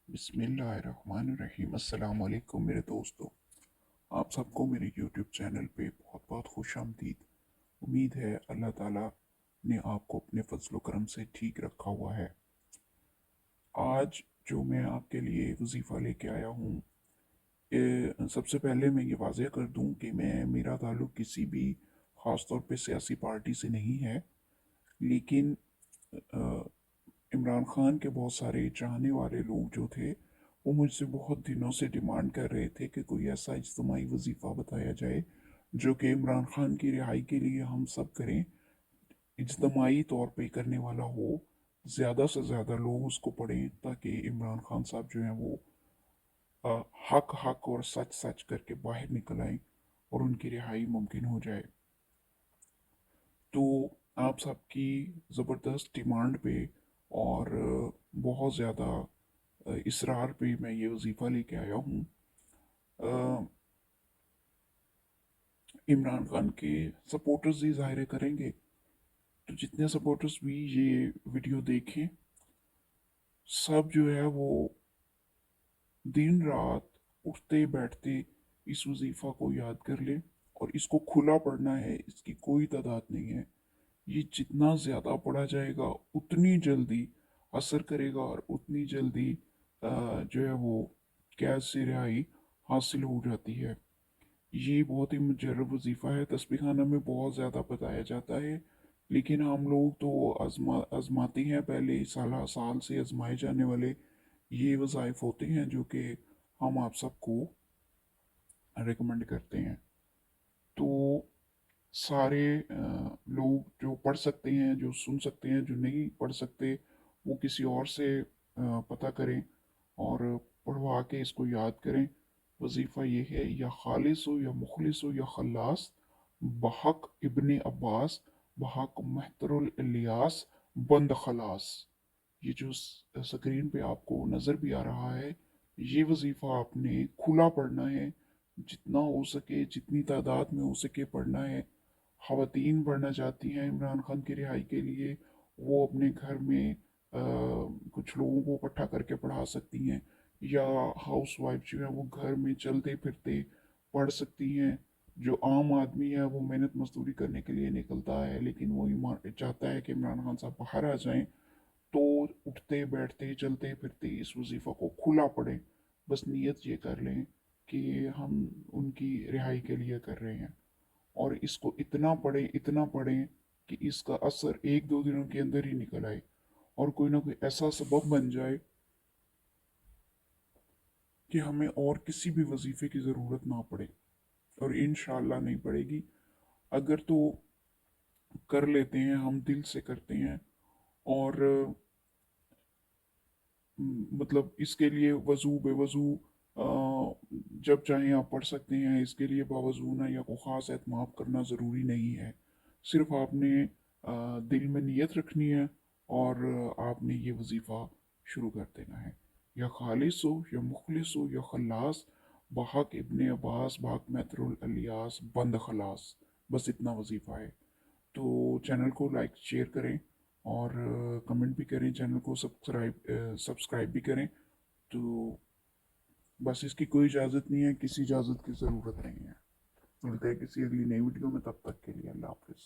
बिस्मिल्लाहिर्रहमानिर्रहीम। अस्सलाम वालेकुम मेरे दोस्तों। आप सबको मेरे यूट्यूब चैनल पे बहुत बहुत खुश आमदीद। उम्मीद है अल्लाह ताला ने आपको अपने फजल करम से ठीक रखा हुआ है। आज जो मैं आपके लिए वजीफ़ा लेके आया हूँ, सबसे पहले मैं ये वाज़ेह कर दूँ कि मेरा ताल्लुक़ किसी भी ख़ास तौर पे सियासी पार्टी से नहीं है, लेकिन अ, इमरान खान के बहुत सारे चाहने वाले लोग जो थे वो मुझसे बहुत दिनों से डिमांड कर रहे थे कि कोई ऐसा इज्तिमाई वजीफ़ा बताया जाए जो कि इमरान खान की रिहाई के लिए हम सब करें, इज्तिमाई तौर पे करने वाला हो, ज़्यादा से ज़्यादा लोग उसको पढ़ें ताकि इमरान खान साहब जो हैं वो हक हक और सच सच करके बाहर निकल आए और उनकी रिहाई मुमकिन हो जाए। तो आप सबकी ज़बरदस्त डिमांड पे और बहुत ज़्यादा इसरार पे मैं ये वजीफ़ा लेके आया हूँ। अ, इमरान खान के सपोर्टर्स ही ज़ाहिर करेंगे, तो जितने सपोर्टर्स भी ये वीडियो देखें, सब जो है वो दिन रात उठते बैठते इस वजीफ़ा को याद कर लें और इसको खुला पढ़ना है, इसकी कोई तादाद नहीं है। ये जितना ज़्यादा पढ़ा जाएगा उतनी जल्दी असर करेगा और उतनी जल्दी जो है वो कैद से रिहाई हासिल हो जाती है। ये बहुत ही मुजर्रब वजीफ़ा है, तस्बीह खाना में बहुत ज़्यादा बताया जाता है, लेकिन हम लोग तो आजमाते हैं। पहले साल साल से आजमाए जाने वाले ये वज़ाइफ होते हैं जो कि हम आप सबको रिकमेंड करते हैं। तो सारे लोग जो पढ़ सकते हैं, जो सुन सकते हैं, जो नहीं पढ़ सकते, वो किसी और से पता करें और पढ़वा के इसको याद करें। वजीफ़ा ये है, या खालिस हो या मुखलिस हो या खल्लास, बहक इब्ने अब्बास, बहक महतरुल इलियास, बंद खलास। ये जो स्क्रीन पे आपको नज़र भी आ रहा है, ये वजीफ़ा आपने खुला पढ़ना है, जितना हो सके, जितनी तादाद में हो सके पढ़ना है। ख़वातीन पढ़ना चाहती हैं इमरान खान की रिहाई के लिए, वो अपने घर में कुछ लोगों को इकट्ठा करके पढ़ा सकती हैं, या हाउस वाइफ जो है वो घर में चलते फिरते पढ़ सकती हैं। जो आम आदमी है वो मेहनत मजदूरी करने के लिए निकलता है, लेकिन वो चाहता है कि इमरान खान साहब बाहर आ जाएं, तो उठते बैठते चलते फिरते इस वजीफ़ा को खुला पढ़ें। बस नीयत ये कर लें कि हम उनकी रिहाई के लिए कर रहे हैं, और इसको इतना पढ़ें कि इसका असर एक दो दिनों के अंदर ही निकल आए और कोई ना कोई ऐसा सबब बन जाए कि हमें और किसी भी वजीफे की ज़रूरत ना पड़े, और इंशाअल्लाह नहीं पड़ेगी। अगर तो कर लेते हैं, हम दिल से करते हैं, और मतलब इसके लिए वज़ू बेवज़ू जब चाहें आप पढ़ सकते हैं। इसके लिए बावज़ू ना या कोई ख़ास एहतमाम करना ज़रूरी नहीं है। सिर्फ आपने दिल में नीयत रखनी है और आपने ये वजीफ़ा शुरू कर देना है। या खालिस हो या मुखलिस हो या खल्लास, बहक इब्ने अब्बास, बहक मैतरुल अलियास, बंद खलास। बस इतना वजीफ़ा है। तो चैनल को लाइक शेयर करें और कमेंट भी करें, चैनल को सब्सक्राइब भी करें। तो बस इसकी कोई इजाज़त नहीं है, किसी इजाज़त की ज़रूरत नहीं है। मिलते हैं किसी अगली नई वीडियो में, तब तक के लिए अल्लाह हाफिज़।